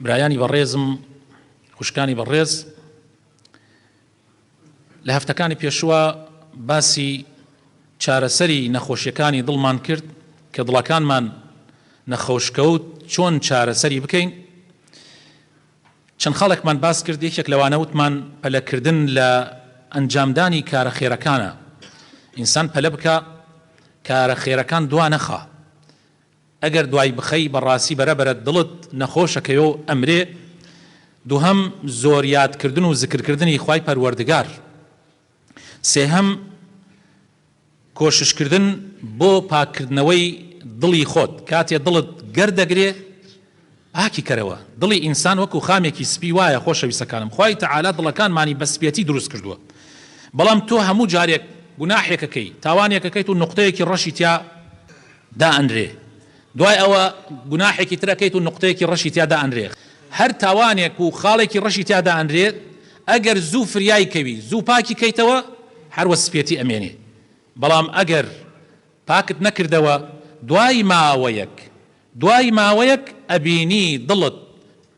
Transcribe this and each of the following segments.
برایانی بەڕێزم خوشکانی بەڕێز لە هەفتەکانی پێشوە باسی چارەسەری نەخۆشیەکانی دڵمان کرد کە دڵەکانمان نەخۆشکەوت چۆن چارەسەری بکەین. چەند خاڵێکمان باس کرد، یەکێک لەوانە وتمان پەلەکردن لە ئەنجامدانی کارە خێرەکانە. ئینسان پەلە بکە کارە خێرەکان دوا نەخا، ئەگەر دوای بخەی بەڕاستی بەرەبەرە دڵت نەخۆشەکەیەوە ئەمرێ. دووهەم زۆر یادکردن و زکرکردنی خوای پەروەردگار. سێهەم کۆششکردن بۆ پاکردنەوەی دڵی خۆت. کاتێ دڵت گەردەگرێ پاکی کەرەوە. دڵی ئینسان وەکو خامێکی سپی وایە خۆشەویستەکانم. خوای تەعالا دڵەکانمانی بە سپێتی دروست کردووە، بەڵام تۆ هەموو جارێک گوناحێکەکەی تاوانێکەکەیت و نقطەیەکی ڕەشی تیا دائەنرێ، دوای ئەوە گوناحێکی ترەکەیت و نقطەیەکی ڕەشی تیا دائەنرێ. هەر تاوانێک و خاڵێکی ڕەشی تیا دائەنرێت، ئەگەر زوو فریای کەوی زوو پاکی کەیتەوە هەروە سپێتی ئەمێنێ. بەڵام ئەگەر پاکت نەکردەوە دوای ماوەیەک ئەبینی دڵت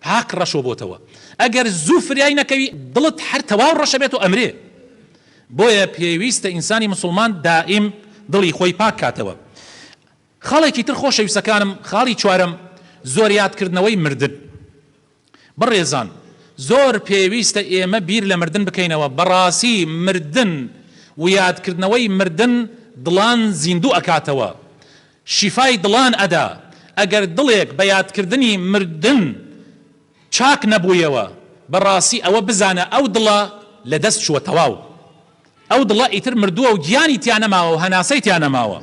پاک ڕەشۆ بۆتەوە. ئەگەر زوو فریای نەکەوی دڵت هەر تەواو ڕەشە بێت و ئەمرێ. بۆیە پێویستە ئینسانی مسلمان دائیم دڵی خۆی پاک کاتەوە. خاڵێکی تر خۆشەویستەکانم، خاڵی چوارەم زۆر یادکردنەوەی مردن. بەڕێزان، زۆر پێویستە ئێمە بیر لە مردن بکەینەوە. بەڕاستی مردن و یادکردنەوەی مردن دڵان زیندوو ئەکاتەوە، شیفای دڵان ئەدا. ئەگەر دڵێک بە یادکردنی مردن چاک نەبوویەوە، بەڕاستی ئەوە بزانە ئەو دڵە لە دەست چووە تەواو. ئەو دڵە ئیتر مردووە و گیانی تیان نەماوە و هەناسەی تیان نەماوە.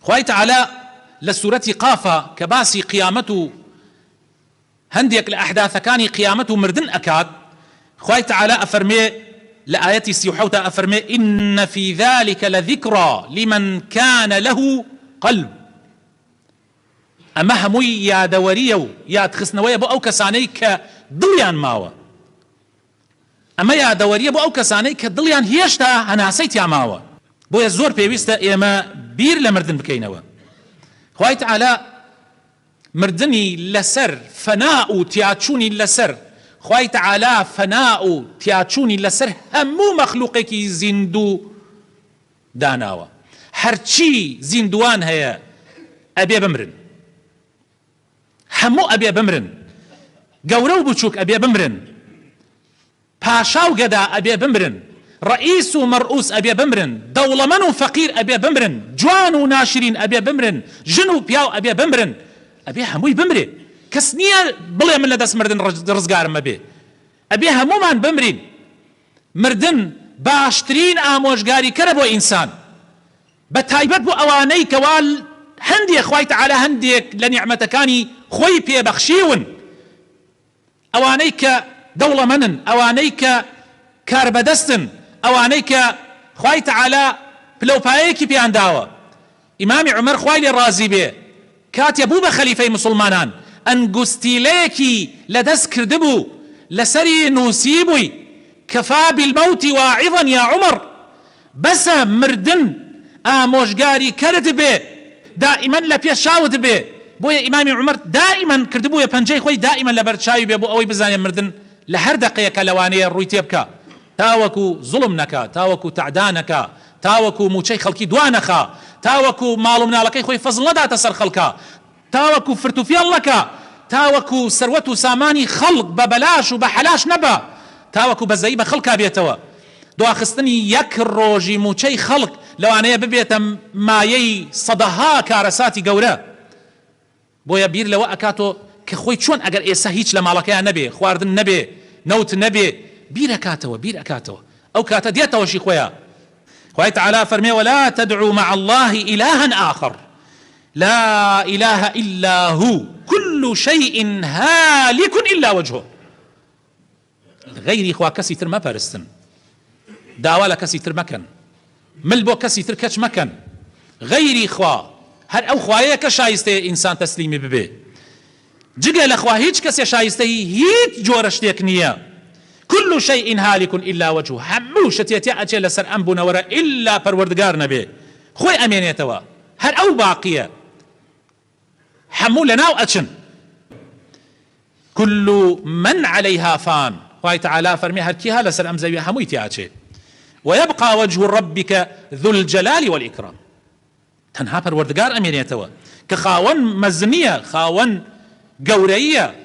خوای تەعالا لە سوورەتی قافە کە باسی قیامەت و هەندێک لە ئەحداثەکانی قیامەت و مردن ئەکات، خوای تەعالا ئەفەرمێ لە ئاەتی 37 ئەفەرمێ ئین فی ذلك لذیکڕا لمن کان له قلب. ئەمە هەمووی یادەوەریە و یادخستنەوەیە بۆ ئەو کەسانەی کە دڵیان ماوە. ئەمە یادەوەریە بۆ ئەو کەسانەی کە دڵیان هێشتا هەناسەی تیا ماوە. بۆیە زۆر پێویستە ئێمە بیر لە مردن بکەینەوە. خوای تەعالا مردنی لەسەر فەنا و تیاچوونی لەسەر، خوای تەعالا فەنا و تیاچوونی لەسەر هەموو مەخلوقێکی زیندوو داناوە. هەرچی زیندوان هەیە ئەبێ بمرن، هەموو ئەبێ بمرن، گەورە و بچووک ئەبێ بمرن، پاشا و گەدا ئەبێ بمرن، ڕئیس و مەرئوس ئەبێ بمرن، دەوڵەمەند و فەقیر ئەبێ بمرن، جوان و ناشرین ئەبێ بمرن، ژن و پیاو ئەبێ بمرن، ئەبێ هەمووی بمرێ. کەس نییە بڵێ من لە دەست مردن ڕزگارم ئەبێ، ئەبێ هەمومان بمرین. مردن باشترین ئامۆژگاریکەرە بۆ ئینسان، بە تایبەت بۆ ئەوانەی کەوا هەندێک خوای تەعالا هەندێک لە نیعمەتەکانی خۆی پێبەخشیون، ئەوانەی کە دەوڵەمەندن، ئەوانەی کە کاربەدەستن، ئەوانەی کە خوای تەعالا پلەپایەکی پێیان داوە. ئیمامی عومەر خوای لێ ڕازی بێ کاتێ بوو بە خەلیفەی مسلمانان، ئەنگوستیلەیەکی لەدەست کردبوو، لەسەری نووسی بووی کەفا بالمەوت واعظا یا عومەر، بەسە مردن ئامۆژگاری کەرت بێ، دائیمەن لە پێشاوت بێ. بۆیە ئیمامی عومەر دائیمەن کردبووە پەنجەی خۆی دائیمەن لەبەر چاوی بێ بۆ ئەوەی بزانێ مردن لە هەر دەقەیەکە لەوانەیە ڕووی تێ بکە، تاوەکو زوڵم نەکا، تاوەکو تەعدا نەکا، تاوەکو موچەی خەڵکی دوانەخا، تاوەکو ماڵ و مناڵەکەی خۆی فەزڵ نەداتە سەر خەڵکە، تاوەکو فرتوفێڵ نەکا، تاوەکو سەروەت و سامانی خەڵک بە بەلاش و بە حەلاش نەبە، تاوەکو بەزەیی بە خەڵکا بێتەوە. دواخستنی یەک ڕۆژی موچەی خەڵک لەوانەیە ببێتە مایەی سەدەها کارەساتی گەورە. بۆیە بیر لەوە ئەکاتۆ کە خۆی چۆن ئەگەر ئێستا هیچ لە ماڵەکەیان نەبێ، خواردن نەبێ، نەوت نەبێ، بیر ئەکاتەوە. ئەو کاتە دێتەوەشی خۆیان. خوای تەعالا فەرمێ ولا تدعوا مع الله إلها آخر لا إله إلا هو كل شيء هالك إلا وجهه. غيري خوا كسي تر ما پەرستن، داوا لە کەسی تر مەکەن، مل بۆ کەسی تر کەچ مەکەن. غەیری خوا، هەر ئەو خوایەیە کە شایستەیە ئینسان تەسلیمی ببێ. جگە لە خوا هیچ کەسێ شایستەی هیچ جۆرە شتێک نییە. كل شيء هالك إلا وجهه، هەموو شتێتی ئەچێ لەسەر ئەم بوونەوەرە ئللا پەروەردگار نەبێ، خۆی ئەمێنێتەوە، هەر ئەو باقیە، هەموو لەناو ئەچن. كل من عليها فان خوای تعالی فرمی هر کی هل سر ام زوی هموی تیاچه ويبقى وجه ربك ذو الجلال والإكرام تنها پروردگار امینیتوا كخاون مزنية خاون قورية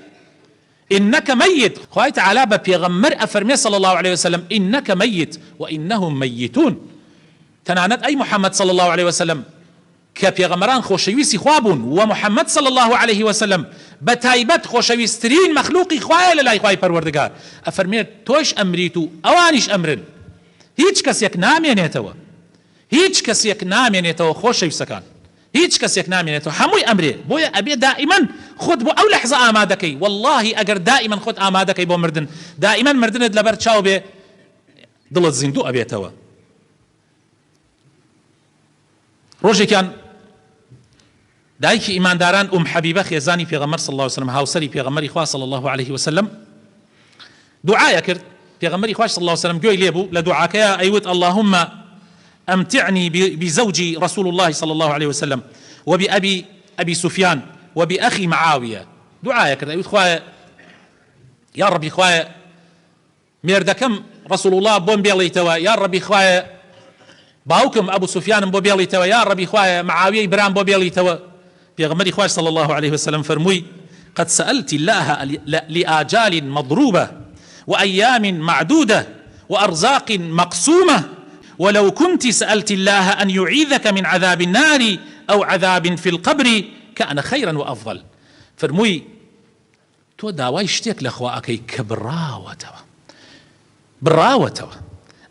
إنك ميت خوای تعالی بپیغمبر افرمی صلى الله عليه وسلم إنك ميت وإنهم ميتون تنانت أي محمد صلى الله عليه وسلم كبيغمران خوشويسي خوابون ومحمد صلى الله عليه وسلم بتايبت خوشويسترين مخلوقي خوايا للاي خواي پروردگار افرمي توش امريتو اوانيش امرن هيچ كسيك نامينيتوا هيچ كسيك نامينيتوا خوشويسكان هيچ كسيك نامينيتوا هموي امري بويا ابي دائما خد بو او لحظة آمادكي والله اگر دائما خد آمادكي بو مردن دائما مردن لبر چاو بي دل الزندو ابيتوا روجي كان دایکی ایمانداران حبیبه خێزانی پێغەمبەر صلی الله عليه وسلم هاوسەری پێغەمبەری خوا صلی الله عليه وسلم دعاء کرد پێغەمبەری خوا صلی الله عليه وسلم گوێی لێبوو لە دوعاکەیە ئەیوت اللهم امتعني بزوجي رسول الله صلى الله عليه وسلم وبأبي سفيان وبأخي معاوية دعاء کرد ئەیوت خوایە یا ربی خوایە مێردەکەم رسول الله بۆم بێڵێیتەوە یا ربی خوایە باوكم أبو سفيان بو بيليتوا يا ربي خوايا معاوية برام بو بيليتوا بيغمري خواش صلى الله عليه وسلم فرموي قد سألت الله لآجال مضروبة وأيام معدودة وأرزاق مقسومة ولو كنت سألت الله أن يعيذك من عذاب النار أو عذاب في القبر كان خيرا وأفضل فرموي تو داواي شتيك لأخواكي براوتوا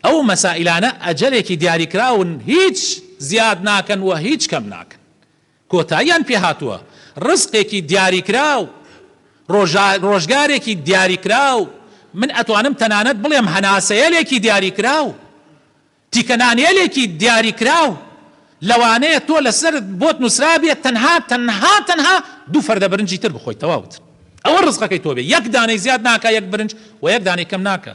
او مسائلانا اجلێکی دیاریکراون هیچ زیاد ناکەن و هیچ کەم ناکەن کۆتاییان پێ هاتووە ڕزقێکی دیاریکراو ڕۆژگارێکی دیاریکراو من ئەتوانم تەنانەت بڵێم هەناسەیەلێکی دیاریکراو تیکەنانێلێکی دیاریکراو لەوانەیە تۆ لەسەر بۆت نووسرابێت تەنها دوو فەردە برنجی تر بخۆیت تەواوت ئەوە ڕزقەکەی تۆ بێ یەک دانەی زیاد ناکە یەک برنج و یەک دانەی کەم ناکە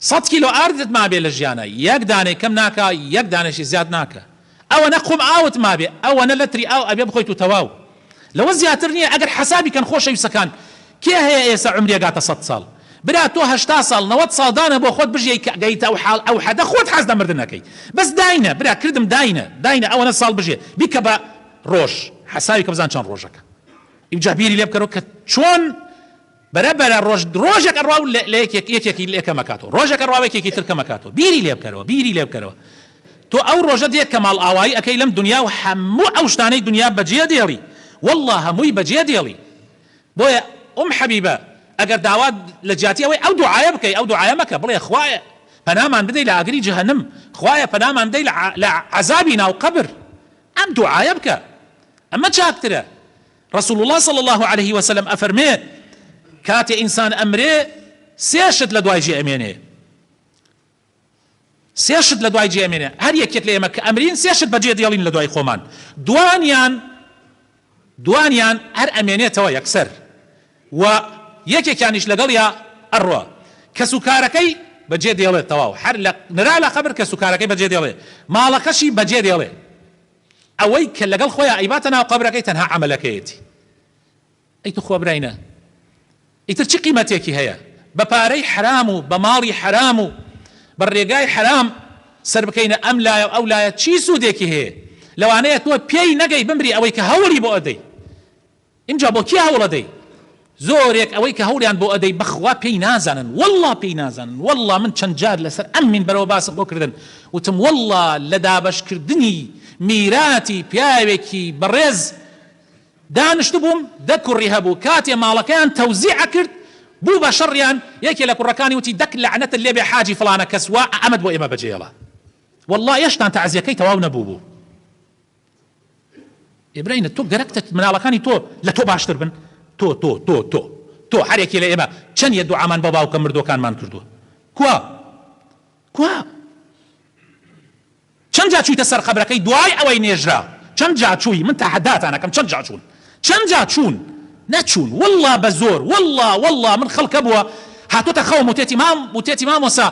100 كيلو ئاردت ما بێ لە ژیانە یەک دانەی کەم ناکە یەک دانەشی زیاد ناکە ئەوەنە قوم ئاوت ما بێ ئەوەنە لەتری ئاو ئەبێ بخۆیت و تەواو لەوە زیاتر نییە ئەگەر حەسابی کەن خۆشەویستەکان کێ هەیە ئێستا عمرێ گاتە 100 ساڵ برا تۆ 80 ساڵ 90 ساڵ دانە بۆ خۆت بژی گەیتە ئەو حەدە خۆت حەز لە مردن نەکەی بەس داینە برا کردم داینە ئەوەنە ساڵ بژێ بیکە بە ڕۆژ حەسابی کە بزان چەند ڕۆژەکە ئیجا بیری لێ بکەرەوە کە چۆن بەرەبەرە ڕۆژێک ئەڕوا و یەکێکی لێکە مەکاتەوە ڕۆژێک ئەڕوا یەکێکی ترکە مەکاتەوە بیری لێ بکەرەوە تۆ ئەو ڕۆژە دێت کە ماڵ ئاوایی ئەەکەی لەم دنیا و هەموو ئەو شتانەی دنیا بەجێ دێڵی والله هەمووی بەجێ دێڵی بۆیە حەبیبە ئەگەر داوات لە جیاتی ئەوەی ئەو دوعایە بکەی ئەو دوعایە مەکە بڵێ خوایە پەنامان بدەی لە ئاگری جەهەنەم خوایە پەنامان بدەی لە عەزابی ناو قەبر ئەم دوعایە بکە ئەمە چاکترە رسول الله صلى الله عليه وسلم ئەفەرمێ كاتي إنسان أمري سيشت لدواي جي أميني سيشت لدواي جي أميني هر يكيت لي أمك أمرين سيشت بجي ديالين لدواي خومان دوانيان هر أميني توا يكسر و يكي كانش لقليا الروا كسوكاركي بجي ديالي تواو حر نرى لا خبر كسوكاركي بجي ديالي ما لقشي بجي ديالي أوي كلقل خويا أيباتنا وقبركي تنها عملكيتي أي تخوى برينا ئیتر چی قیمەتێکی هەیە بە پارەی حرام و بە ماڵی حرام و بە ڕێگای حرام سەر بکەینە ئەم لایە و ئەو لایە چی سوودێکی هەیە لەوانەیە تۆ پێی نەگەی بمری ئەوەی کە هەوڵی بۆ ئەدەی اینجا بۆ کی هەوڵ ئەدەی زۆرێک ئەوەی کە هەوڵیان بۆ ئەدەی بەخوا پێی نازانن والله پێی نازانن والله من چەند جار لەسەر ئەم منبەرەوە باسم بۆ کردن وتم والله لە دابەشکردنی میراتی پیاوێکی بەڕێز دانشت بووم دە کوڕی هەبوو کاتێ ماڵەکەیان تەوزیع کرد بوو بە شەڕیان یەکێ لە کوڕەکانی وتی دەک لەعنەتت لێ بێ حاجی فڵانە کەس وا ئەمەد بۆ ئێمە بەجێڵە والله یەشتان تەعزیەکەی تەواو نەبوو ئێبراهیم تۆ گەرەکتە مناڵەکانی تۆ لە تۆ باشتر بن تۆ هەرێکی لە ئێمە چەند یە دوعامان بە باوکە مردوەکانمان کردووە کوا چەند جا چوویتە سەر قەبرەکەی دوای ئەوەی نێژرا چەند جا چووی من تەحەداتانەکەم چەند جا چوون نەچوون والله بە زۆر والله من خەڵکە بووە هاتۆتە خەوم وتێتی مامۆسا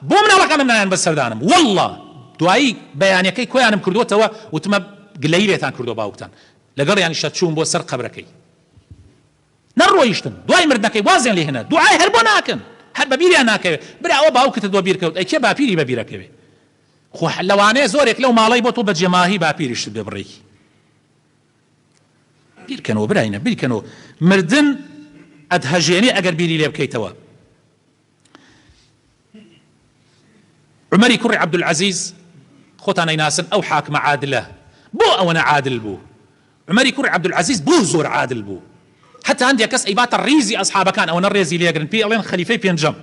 بۆ مناڵەکانم نایان بە سەردانم والله دوایی بەیانەکەی کۆیانم کردوتەوە وتمە گلەی لێتان کردو باوکتان لەگەڵ یانیشە چوون بۆ سەر قەبرەکەی نەڕۆیشتن دوای مردنەکەی وازیان لێ هێنا دوعای هەر بۆ ناکەن هەر بەبیریان ناکەوێت برا ئەوە باوکتت بۆ بیرکەوت ئەی کێ باپیری بەبیرەکەوێ خۆ لەوانەیە زۆرێک لەو ماڵی بۆ تۆ بە جێماهی باپیریشت بێ بڕێکی بیرکەنەوە براینە بیرکەنەوە مردن ئەدهەژێنێ ئەگەر بیری لێ بکەیتەوە. عمەری کوڕی عەبدولعەزیز خۆتان نەیناسن ئەو حاکمە عادلە بۆ ئەوەنە عادل بوو. عمەری کوڕی عەبدولعەزیز بۆ زۆر عادل بوو حتى هەندێک کەس ئەیباتە ڕیزی ئەسحابەکان ئەوەنە ڕێزی لێگرن پێی ئەڵێن خەلیفەی پێنجەم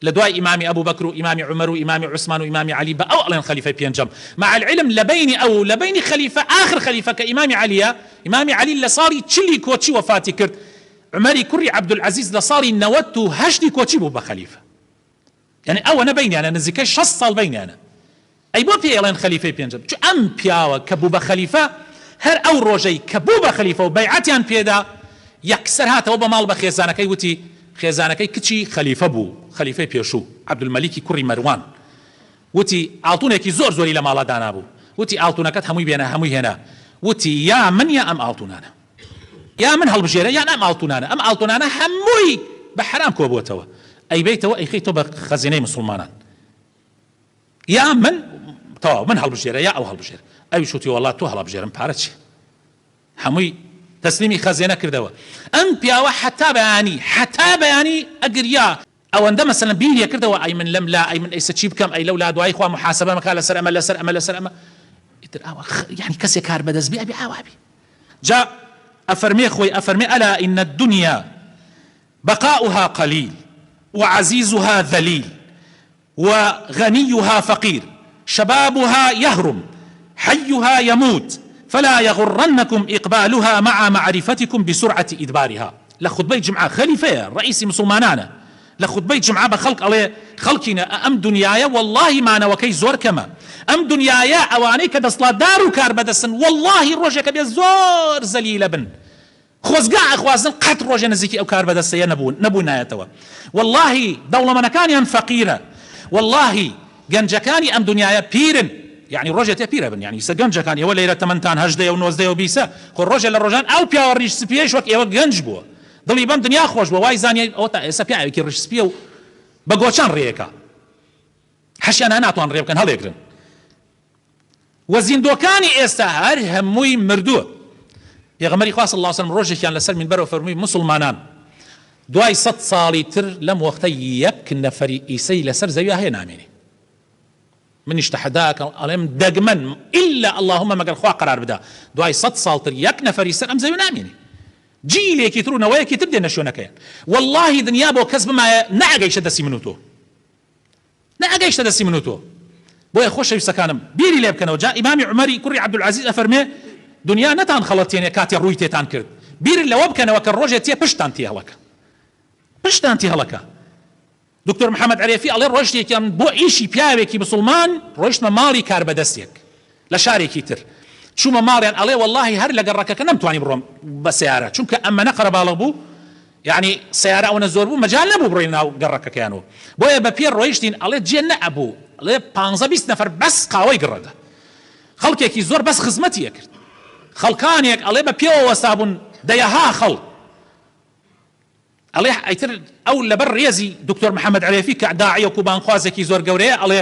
لە دوای ئیمامی ئەبوو بەکر و ئیمامی عومەر و ئیمامی عوسمان و ئیمامی عەلی بە ئەو ئەڵێن خەلیفەی پێنجەم مع العلم لەبینی ئەو لەبینی خەلیفە آخر خەلیفە کە ئیمامی عەلیە ئیمامی عەلی لە ساڵی چلی کۆچی وەفاتی کرد عمەری کوڕی عەبدولعەزیز لە ساڵی 98 کۆچی بوو بە خەلیفە يعني ئەوەنە بینیانە نزیکەی 6 ساڵ بینیانە ئەی بۆ پێی ئەڵێن خەلیفەی پێنجەم چ ئەم پیاوە کە بوو بە خەلیفە هەر ئەو ڕۆژەی کە بوو بە خەلیفە و بەیعەتیان پێدا یەکسەر هاتەوە بە ماڵ بە خێزانەکەی وتی خێزانەکەی کچی خەلیفە بوو خەلیفەی پێشوو عەبدولمەلیکی کوڕی مەروان وتی ئاڵتونێکی زۆر زۆری لە ماڵە دانابوو وتی ئاڵتونەکەت هەمووی بێنە هەمووی هێنا وتی یا من یا ئەم ئاڵتونانە یا من هەڵبژێرە یان ئەم ئاڵتونانە ئەم ئاڵتونانە هەمووی بە حرام کۆبووەتەوە ئەی بیتەوە ئەیخەی تۆ بە خەزینەی مسلمانان یا من تەواو من هەڵبژێرە یا ئەو هەڵبژێر ئەوی شوتی وەڵات تۆ هەڵبژێرم پارە چی هەمووی تسلیمی خەزینە کردەوە ئەم پیاوە حتا بەیانی ئەگریا ئەوەندە مەسەلەن بیریە کردەوە ئەی من لەم لا ئەی من ئەیسە چی بکەم ئەی لەو لا دوای خوا محاسبە مەکا لەسەر ئەمە لەسەر ئەمە ئیتر ئەوە یعنی کەسێک کار بەدەست بێ ئەبێ ئاوابی جا ئەفەرمێ خۆی ئەفەرمێ ئەلا ئین الدنيا بقاؤها قليل وعزيزها ذليل وغنيها فقير شبابها يهرم حيها يموت فلا يغرنكم إقبالها مع معرفتكم بسرعة إدبارها. لخطبة جمعة خليفة رئيس مسلمانانا لخطبة جمعة بخلق عليه خلقنا أم دنيايا والله ما نوكي زور كما أم دنيايا أوانيك دسلا دارو كار بدسن والله روجك بيا زور زليل بن خوزقاع اخوازن قط روجه نزيكي او كار بدسه نبو نايتوا والله دولة من كان فقيرة والله جنجكاني ام دنيايا بيرن يعني روجه بيرة بن يعني سجنجكاني ولا ليله تمنتان هجده ونوزده وبيسا خو روجه للرجان او بيا ريش سبيش وك ايوا جنج بو دڵی بەم دنیا خۆش بۆ وای زانیای ئەوە تا ئێستا پیاوێکی ڕشسپیە و بە گۆچان ڕێیەکە حەشیان ناتوان ڕێ بکەن هەڵێگرن وە زیندۆکانی ئێستا هەر هەمووی مردووە. پێغەمبەری خوا صلی الله علیه و سلم ڕۆژێکیان لەسەر مینبەرەوە فەرمووی مسلمانان دوای 100 ساڵی تر لەم وەختە یەک نەفەری ئیسەی لەسەر زەویە هەیە نامێنێ. منیش تەحەداکە ئەڵێم دەگمەن ئیلا اللهم مەگەر خوا قەرار بدا دوای 100 ساڵ تر یەک نەفەری سەر ئەم زەویە نامێنێ. جیلێکی تر و نەوەیەکی تر دێنە شوێنەکەیان والله دنیا بۆ کەس بمایە نەئەگەیشتە دەستی من و تۆ نەئەگەیشتە دەستی من و تۆ. بۆیە خۆشەویستەکانم بیری لێ بکەنەوە. جا ئیمامی عومەری کوڕی عەبدولعەزیز ئەفەرمێ دنیا نەتان خەڵەتێنێ کاتی ڕووی تێتان کرد بیر لەوە بکەنەوە کە ڕۆژێ تێ پشتان تێ هەڵەکە پشتان تێ هەڵەکە. دکتۆر محەممەد عەرێفی ئەڵێ ڕۆژێکیان بۆ ئیشی پیاوێکی مسلمان ڕۆیشتمە ماڵی کاربەدەستێک لە شارێکی تر چوومە ماڵیان ئەڵێ والله هەر لە گەڕەکەکە نەمتوانی بڕۆم بە سیارە چونکە ئەمەنە قەرەباڵغ بوو یعنی سیارە ئەوەنە زۆر بوو مەجال نەبوو بڕۆین ناو گەڕەکەکەیانەوە. بۆیە بە پێ ڕۆیشتین ئەڵێ جێ نەئەبوو ئەڵێ 15-20 نەفەر بەس قاوەی گڕەدا خەڵکێکی زۆر بەس خزمەتیە کرد خەڵکانێک ئەڵێ بە پێوە وەستا بوون دەیەها خەڵ ئەڵێ ئەیتر ئەو لەبەر ڕێزی دکتۆر محەممەد عەرێفی کە داعیە و کوبانخوازێکی زۆر گەورەیە ئەڵێ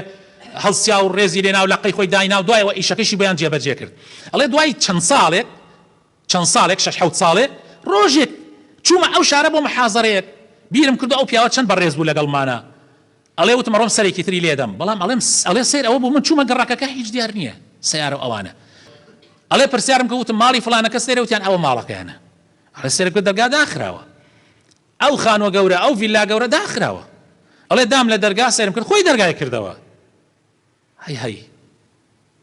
هەڵسیا و ڕێزی لێناو لەقەی خۆی دایناو دوایەوە ئیشەکەشی بۆیان جێبەجێ کرد. ئەڵێ دوای چەند ساڵێک 6-7 ساڵێ ڕۆژێک چوومە ئەو شارە بۆ محازەرەیەک بیرم کردو ئەو پیاوە چەند بەڕێز بوو لەگەڵمانە ئەڵێ وتمە ڕۆم سەرێکی تری لێدەم بەڵام ئەڵێ سیر ئەوە بوو من چوومە گەڕەکەکە هیچ دیار نییە سیارە ئەوانە ئەڵێ پرسیارم کە وتم ماڵی فڵانەکە سێرە وتیان ئەوە ماڵەکەیانە ئەڵێ سێرە کرد دەرگا داخراوە ئەو خانوە گەورە ئەو ڤیلا گەورە داخراوە ئەڵێ دام لە دەرگا سێرم کرد خۆی دەرگای کردەوە هەی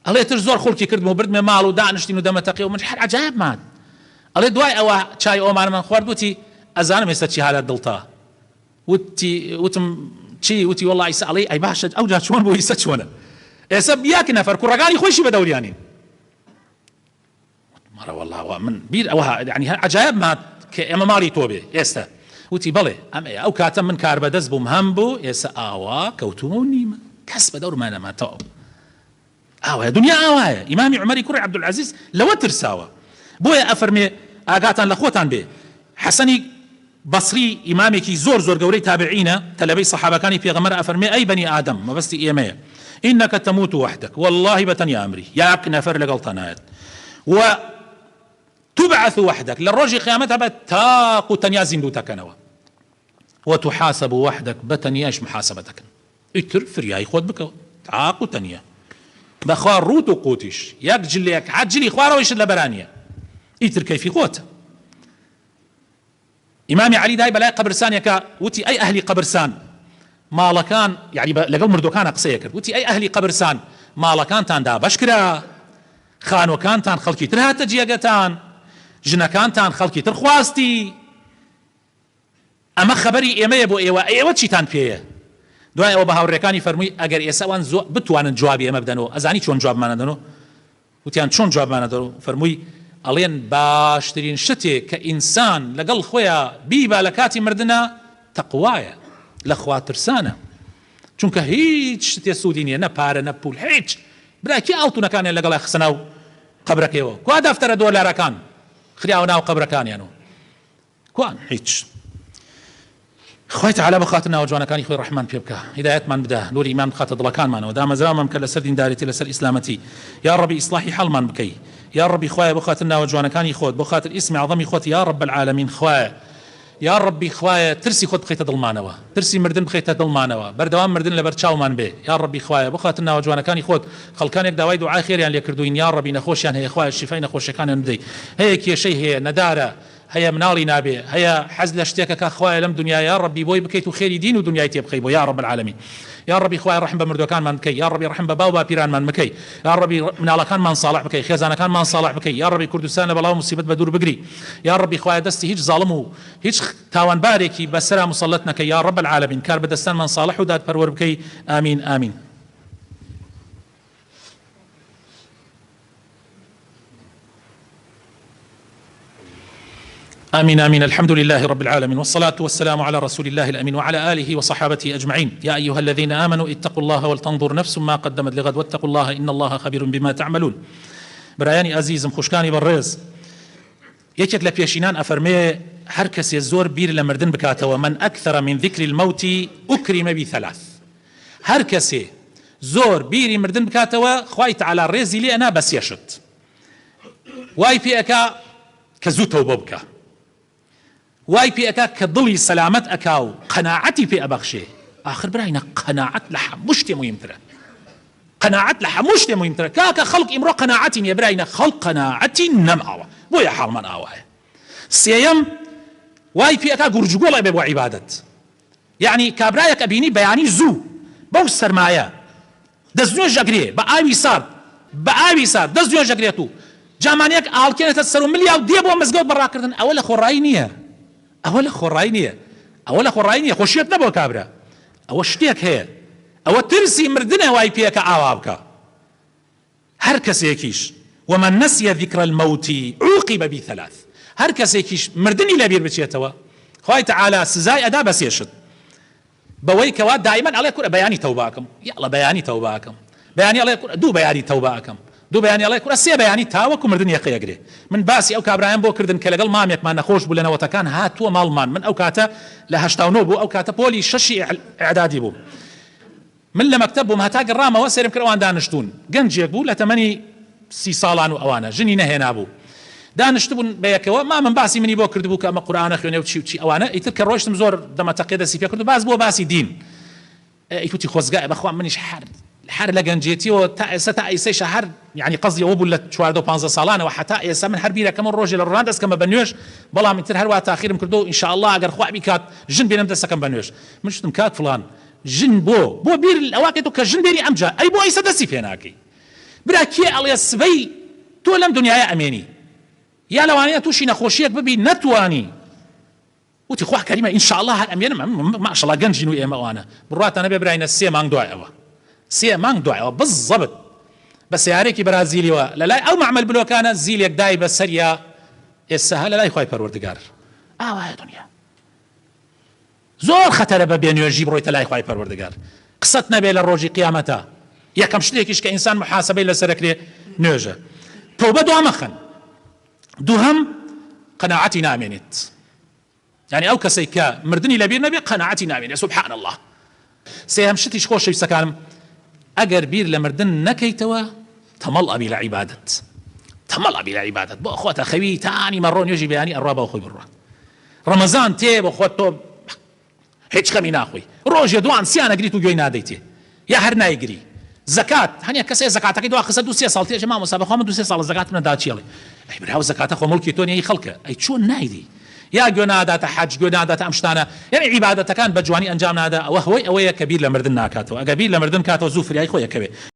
ئەڵێ تر زۆر خۆڵکی کردم و بردمێ ماڵ و دانیشتین و دەمەتەقی و من هەر عەجایب مات. ئەڵێ دوای ئەوە چای ئۆمانمان خوارد وتی ئەزانم ئێستا چی حالەت دڵتا وتم چی وتی وەڵڵا ئیسا ئەڵێ ئەی باشە ئەو جا چۆن بۆ ئیسا چۆنە ئێستا یەک نەفەر کوڕەکانی خۆشی بەدەوریانین مەڕە وەڵڵا من بیر ئەوە یعنی عەجایب مات کە ئێمە ماڵی تۆ بێ ئێستا وتی بەڵێ ئەو کاتە من کاربەدەست بووم هەم بوو ئێستا ئاوا کەوتومە و نیمە کەس بە دەورمان نەماتەوە ئاوایە دنیا ئاوایە. ئیمامی عومەری کوڕی عەبدولعەزیز لەوە ترساوە. بۆیە ئەفەرمێ ئاگاتان لە خۆتان بێ حەسەنی بصري إمامك زور قوري تابعين تلبي صحابة كان في غمر أفرمي أي بني آدم ما بس إيمية إنك تموت وحدك والله بتنيا أمري يا نفر لقلطنات وتبعث وحدك للرجل قيامتها بتاق تنيا زندو تكنوا وتحاسب وحدك بتنياش محاسبتك اتر فرياي خود بك تعاق تنيا بخوار روت وقوتش ياك جليك عجلي خوار ويش لبرانيا اتر كيفي قوت إمامي علي داي بلاي قبرسان يكا وتي أي أهلي قبرسان مالكان يعني لقل مردوكان قصيك وتي أي أهلي قبرسان مالكان تان دا بشكرا خانوكان تان خلقي ترها تجيقتان جنكان تان خلقي ترخواستي أما خبري إيمي بو إيوة چي تان فيه دوای ئەوە بە هاوڕێکانی فەرمووی ئەگەر ئێسەوان زۆر بتوانن جوابی ئێمە بدەنەوە ئەزانی چۆن جوابمانە دەنەوە وتیان چۆن جوابمانە دەنەوە فەرمووی ئەڵێن باشترین شتێک کە ئینسان لەگەڵ خۆیان بیبا لە کاتی مردنە تەقوایە لە خوا ترسانە چونکە هیچ شتێ سوودی نییە نە پارە نە پول هیچ براکی ئاڵتونەکانیان لەگەڵای خستە ناو قەبرەکەیەوە کوا دەفتەرە دۆلارەکان خراوە ناو قەبرەکانیانەوە کوان هیچ خوای تعالی بخاطر ناوجوانەکانی خۆی ڕەحمان پێ بکە هیدایەتمان بدە نوری ئیمان بخاتە دڵەکانمانەوە دامەزراومان بکە لەسەر دینداریەتی لەسەر ئیسلامەتی یا ڕەبی ئیسلاحی حەڵمان بکەی یا ڕەبی خوایە بخاطر ناوجوانەکانی خۆت بخاطر ئیسمی عەظەمی خۆت یا ڕەب العالەمین خوایە یا ڕەبی خوایە ترسی خۆت بخەیتە دڵمانەوە ترسی مردن بخەیتە دڵمانەوە بەردەوام مردن لەبەر چاومان بێ یا ڕەبی خوایە بخاطر ناوجوانەکانی خۆت خەڵکانێک داوای دوعای خێریان لێ کردوین یا ڕەبی نەخۆشیان هەیە خوایە شیفای نەخۆشیەکانیان بدەی هەیە کێشەی هەیە نەدارە هيا مناڵی نابێ هيا حەز لە شتێکەکە خوایە لەم دنیا یا ڕەبی بۆی بکەیت و خێری دین و دنیای تێ بخەی بۆ یا ڕەب العالەمین یا ڕەبی خوایە ڕەحم بە مردوەکانمان بکەی یا ڕەبی ڕەحم بە باو باپیرانمان بکەی یا ڕەبی مناڵەکانمان ساڵح بکەی خێزانەکانمان ساڵح بکەی یا ڕەبی کوردستان لە بەڵاو موسیبەت بە دوور بگری یا ڕەبی خوایە دەستی هیچ زاڵم و هیچ تاوانبارێکی بەسەرا مسەڵەت نەکەی یا ڕەب العالەمین کار بەدەستانمان ساڵح و دادپەروەر بکەی ئامین ئامین آمين آمين الحمد لله رب العالمين والصلاة والسلام على رسول الله الأمين وعلى آله وصحابته أجمعين يا أيها الذين آمنوا اتقوا الله ولتنظر نفس ما قدمت لغد واتقوا الله إن الله خبير بما تعملون برایانی عزیزم خوشکانی بەڕێز یەکێک لە پێشینان ئەفەرمێ هەر کەسێ زۆر بیر لە مردن بکاتەوە من أكثر من ذكر الموت أكرم بثلاث هەر کەسێ زۆر بیری مردن بکاتەوە خوای تعالی ڕێزی لێ ئەنا بە سێ شت وای پێ ئەکا کە زوو تەوبە بکە واي في أكا كضلي سلامت أكاو قناعتي في أبخشي آخر براينا قناعت لها مشتي مهمترة قناعت لها مشتي مهمترة كاكا خلق إمرو قناعتي يا براينا خلق قناعتي نم آوا بويا حال من آوا سيام واي في أكا قرجولا بيبو عبادة يعني كابرايك أبيني بياني زو بو السرمايا دزنيو جاقريه بآوي صار دزنيو جاقريتو جامانيك آلكينة تسرو مليا وديبو مزقود برا كردن أولا خورائي ئەوە لە خۆڕایی نییە خۆشیەت نەبووە کابرا ئەوە شتێک هەیە ئەوە ترسی مردنە وای پێکە ئاوا بکە هەر کەسێکیش ومن نسي ذكر الموت عوقب بثلاث هەر کەسێکیش مردنی لەبیر بچێتەوە خوای تعالی سزای ئەدا بە سێ شت بەوەی کەوا دائیمەن ئەڵێ کورە بەیانی تەوبە ئەکەم یاڵە بەیانی تەوبە ئەکەم بەیانی ئەڵێ کورە دوو بەیانی تەوبە ئەکەم دوو بەیانی ئەڵێ کورە سێ بەیانی تاوەکو مردن یەقەیەگرێ من باسی ئەو کابرایان بۆ کردن کە لەگەڵ مامێکمان نەخۆش بوو لە نەوەتەکان هاتووە ماڵمان من ئەو کاتە لە 89 بوو ئەو کاتە پۆلی شەشی ئیعدادی بوو من لە مەکتەب بووم هەتا گەڕامەوە سێرم کرد ئەوان دانیشتون گەنجێک بوو لە تەمەنی 30 ساڵان و ئەوانە ژنی نەهێنا بوو دانیشتبوون بەیەکەوە مامن باسی منی بۆ کردبوو کە ئەمە قورئانە خوێنێ و چی ئەوانە ئیتر کە ڕۆیشتم زۆر دەمەتەقێ دەستی پێ کرد و باز بۆ باسی دین ئیتوتی خۆزگای بەخوا منیش حر لە گەنجێتیەوە تا ئێستا هەر يعني قصدي أبو لت شوارد و 15 سالانة وحتى إيسا من حربيرة كمان روجل الرواندس كما بنيوش بلا من تر هروا تأخير مكردو إن شاء الله أجر خوا بيكات جن بينام دسا كم بنيوش مش تمكات فلان جن بو بير الأواقيتو كجن بيري أمجا أي بو إيسا دسي فيناكي براكي على السبي تو لم دنيا أميني يا لوانية توشي نخوشيك ببي نتواني وتي خواه كريمة إن شاء الله هالأمين ما شاء الله جنجنو إيما وانا برات أنا ببراين السي مانغ دعوة سي مانغ دعوة بالضبط بس ياريكي برازيلي ولا لا أو معمل بلو كان زيليك داي بسريا السهل لا يخوي پروردگار يا دنيا زور خطر ببين يجيب رويت لا يخوي پروردگار قصتنا بين الروجي قيامته يا كم شتيكيش كإنسان محاسبة إلى سركلي نوجه توبة دو مخن دوهم قناعتي نامنت يعني ئەو کەسەی کە مردنی لەبیر نەبێ قەناعەتی نامێنێ سبحان الله. سێهەم شتیش خۆشەویستەکانم ئەگەر بیر لە مردن نەکەیتەوە تەمەڵ ئەبی لە عیبادەت تەمەڵ ئەبی لە عیبادەت بۆ خۆتە خەوی تانی مەڕۆ نوێژی بەیانی ئەڕوا بەو خۆی بڕوە ڕەمەزان تێ بۆ خۆت تۆ هیچ خەمی ناخۆی ڕۆژێ دوان سیانەگریت و گوێی نادەیتێ یا هەر نایگری زەکات هەنیە کەسێ زەکاتەکەی دوا خستە 2 ساڵ تێژە مامۆستا بەخوا من 2 ساڵ زەکاتم نەدا چێڵێ ئەی براو زەکاتە خۆ مڵکی تۆ نیە خەڵکە ئەی چۆن نایدی یا گوێ ناداتە حەج گوێ ناداتە ئەم شتانە یعنی عیبادەتەکان بە جوانی ئەنجام نادا ئەوە هۆی ئەوەیە کە بیر لە مردن ناکاتەوە ئەگە بیر لە مردن کاتەوە زوو فریای خۆی یەکەوێ